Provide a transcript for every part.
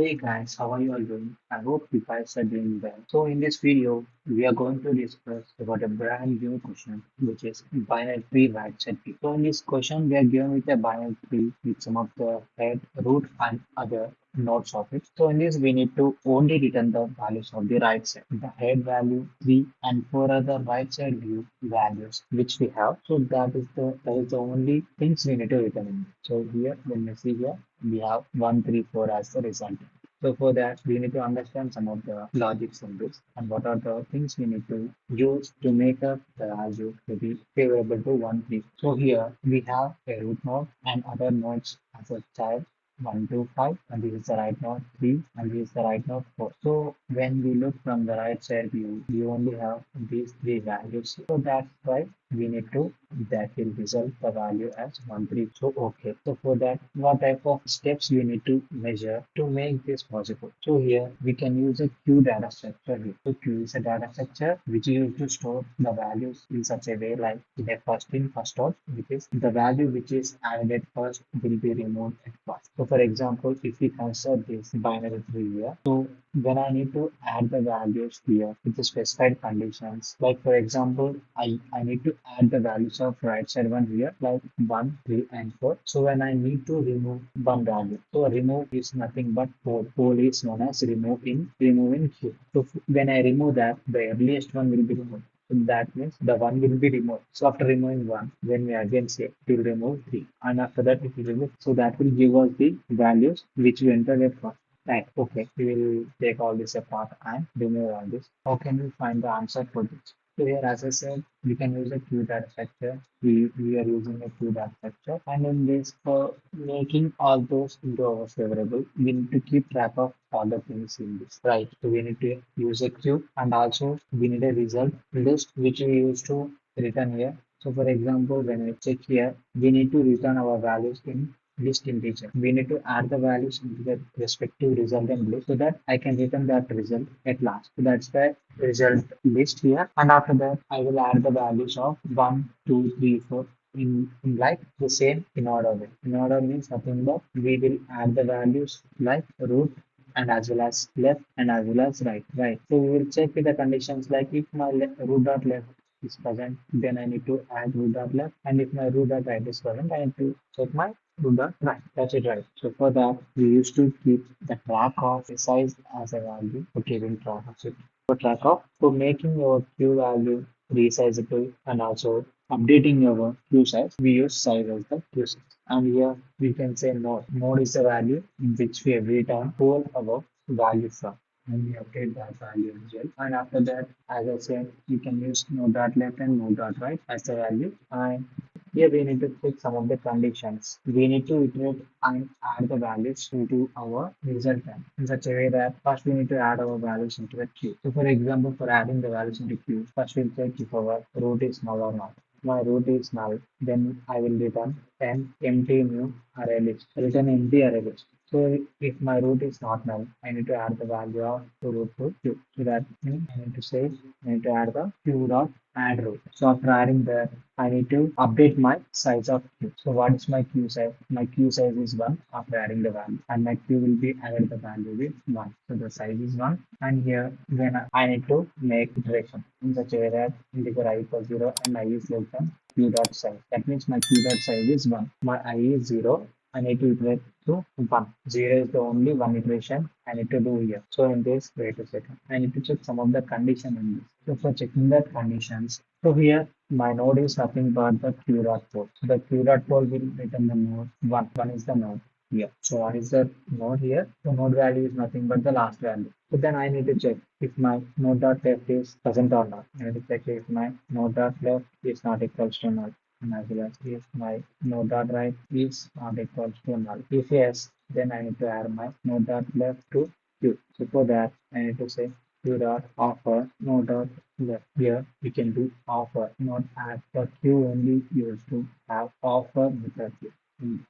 Hey guys, how are you all doing? I hope you guys are doing well. So in this video, we are going to discuss about a brand new question, which is binary tree right set tree. So in this question, we are given with a binary tree with some of the head, root, and other nodes of it. So in this, we need to only return the values of the right side, the head value, three, and four other right side view values which we have. So that is the only things we need to return in. So here, when we see here, we have 1, 3, 4 as the result. So for that, we need to understand some of the logics in this and what are the things we need to use to make up the value to be favorable to 1, 3. So here we have a root node and other nodes as a child 1, 2, 5, and this is the right node 3, and this is the right node 4. So when we look from the right side view, we only have these three values. So that's why we need to that will result the value as 1, 3. So okay. So for that, what type of steps we need to measure to make this possible? So here we can use a queue data structure here. So queue is a data structure which is used to store the values in such a way like in a first in first out, which is the value which is added first will be removed at first. So for example, if we consider this binary tree here, so when I need to add the values here with the specified conditions, like for example, I need to add the values of right side one here, like 1, 3, and 4. So when I need to remove one value, so remove is nothing but 4. 4 is known as remove in queue. So when I remove that, the earliest one will be removed. So that means the one will be removed. So after removing one, when we again say it will remove three, and after that it will remove. So that will give us the values which we entered at first. Right. Okay. We will take all this apart and remove all this. How can we find the answer for this? So here, as I said, we can use a queue data structure. We are using a queue data structure, and in this, for making all those into our favorable, we need to keep track of all the things in this. Right. So we need to use a queue, and also we need a result list which we use to return here. So for example, when I check here, we need to return our values in list integer. We need to add the values into the respective resultant list so that I can return that result at last. So that's the result list here. And after that, I will add the values of 1, 2, 3, 4 in like the same in order way. In order means nothing but we will add the values like root and as well as left and as well as right. Right. So we will check with the conditions like if my root dot left is present, then I need to add root dot left, and if my root dot right is present, I need to check my root dot right. That's it, right. So for that, we used to keep the track of the size as a value for keeping track of it. For track of for making your Q value resizable and also updating your Q size, we use size as the Q size. And here we can say node. Node is a value in which we every time pull our value from and we update that value as well. And after that, as I said, you can use node dot left and node dot right as the value. And here we need to check some of the conditions. We need to iterate and add the values into our result time in such a way that first we need to add our values into the queue. So for example, for adding the values into queue, first we'll check if our root is null or not. My root is null, then I will return an empty new array list. Return empty array list. So if my root is not null, I need to add the value of the root to q. So that means I need to say I need to add the q dot add root. So after adding that, I need to update my size of q. So what is my q size? My q size is 1 after adding the value, and my q will be added the value with 1. So the size is 1, and here when I need to make iteration in such a way that integer I equals 0 and I is less than q dot size. That means my q dot size is 1. My I is 0. I need to iterate to 1. 0 is the only one iteration I need to do here. So in this, wait a second. I need to check some of the condition in this. So for checking that conditions, so here my node is nothing but the q dot pole. So the q dot pole will return the node 1. 1 is the node here. So what is the node here? The node value is nothing but the last value. So then I need to check if my node dot left is present or not. I need to check if my node dot left is not equals to null. And as well as if my node dot right is not equals to null. If yes, then I need to add my node dot left to q. So for that, I need to say q dot offer node dot left. Here we can do offer, not add. The q only used to have offer with the q.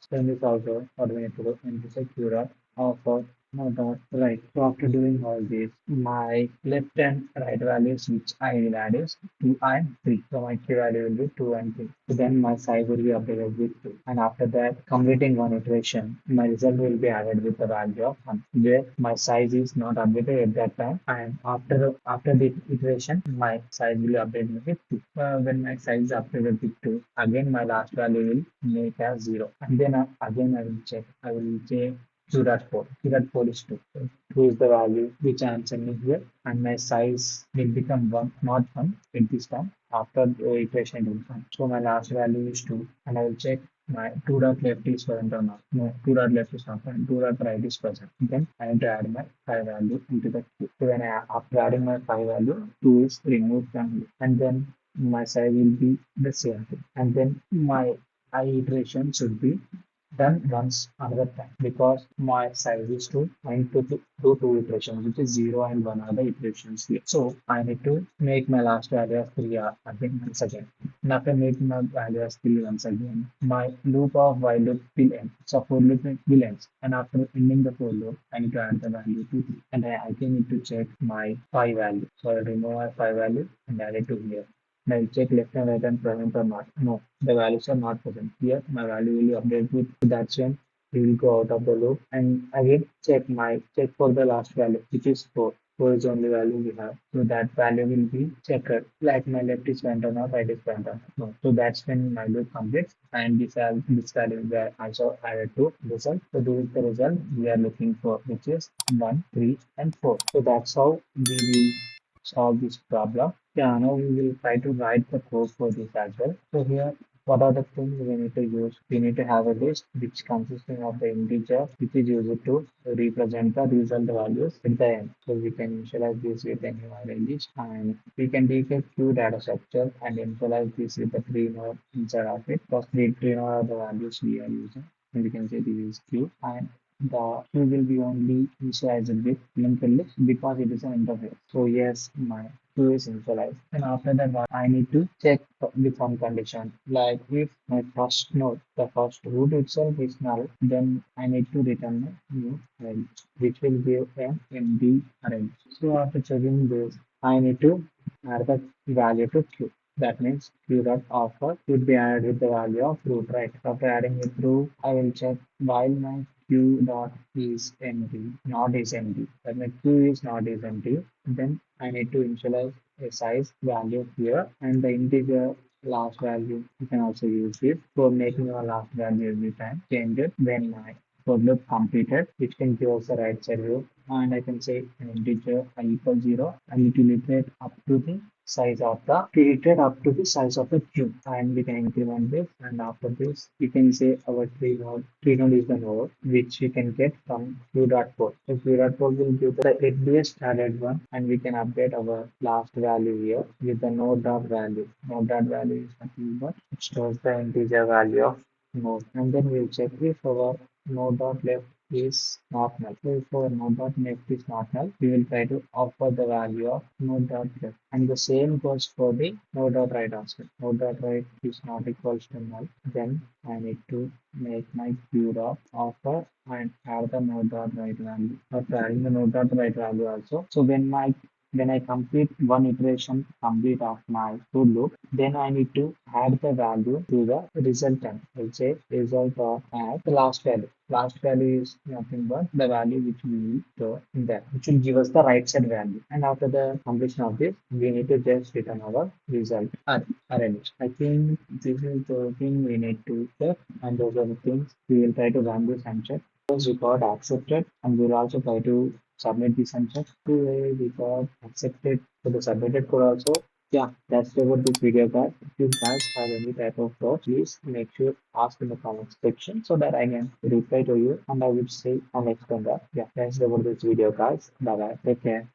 Then this also what we need to do. We need to say q dot offer No, that's right. So after doing all this, my left and right values which I will add is 2 and 3. So my key value will be 2 and 3. So then my size will be updated with 2. And after that, completing one iteration, my result will be added with the value of 1, where my size is not updated at that time. And after the iteration, my size will be updated with 2. When my size is updated with 2, again my last value will make as 0. And then again I will check. I will say Q dot 4. Q dot 4 is 2. So 2 is the value which I am sending here, and my size will become 1, not 1 at this time. After the iteration will come. So my last value is 2, and I will check my 2 dot left is present or not. No, 2 dot left is not present. 2 dot right is present. Then I need to add my 5 value into the queue. So when after adding my 5 value, 2 is removed from here. And then my size will be the same thing. And then my I iteration should be done once another time because my size is two. I need to do two iterations, which is 0 and 1 are the iterations here. So I need to make my last value as 3 again once again. And after making my value as 3 once again, my loop of while loop will end. So for loop will end. And after ending the for loop, I need to add the value to 3. And I again need to check my 5 value. So I remove my 5 value and add it to here. Now check left and right and present or not. No, the values are not present. Here my value will update with that's when we will go out of the loop and again check for the last value, which is 4. 4 is the only value we have. So that value will be checked. Like my left is went or not, right is went or not. No. So that's when my loop completes and this value will be also added to result. So this is the result we are looking for, which is 1, 3, and 4. So that's how we will solve this problem. Yeah, now we will try to write the code for this as well. So here, what are the things we need to use? We need to have a list which consisting of the integer which is used to represent the result values at the end. So we can initialize this with any array list and we can take a few data structure and initialize this with the tree node inside of it. Because the tree node are the values we are using. And we can say this is q and the queue will be only initialized with linked list because it is an interface. So yes, my queue is initialized. And after that, what I need to check with one condition. Like if my first node, the first root itself is null, then I need to return a new array, which will give an empty array. So after checking this, I need to add the value to queue. That means q dot offer should be added with the value of root, right? After adding it through, I will check while my q dot is empty, not is empty. That means q is not is empty. Then I need to initialize a size value here and the integer last value. You can also use this for making our last value every time. Change it when my for loop completed, which can give us the right side view. And I can say an integer I equals 0 and it will iterate up to the size of the created up to the size of the cube and we can increment this and after this we can say our tree node is the node which we can get from q.4. So q.4 will give the earliest added one and we can update our last value here with the node.value. Node.value is nothing but it stores the integer value of node and then we'll check if our node.left is not null. So if our node.left is not null, we will try to offer the value of node.left. And the same goes for the node.right also. Node.right is not equals to null. Then I need to make my q dot offer and add the node.right value. After adding the node.right value also. So when I complete one iteration complete of my for loop, then I need to add the value to the resultant. I'll say result of add the last value. Last value is nothing but the value which we will store in there, which will give us the right side value. And after the completion of this, we need to just return our result array list. I think this is the thing we need to check, and those are the things we will try to run this and check. Once we got accepted, and we'll also try to submit this and check to we got accepted for the submitted code also. Yeah, that's about this video, guys. If you guys have any type of thoughts, please make sure ask in the comment section so that I can reply to you and I will say and explain that. Yeah, that's about this video, guys. Bye bye. Take care.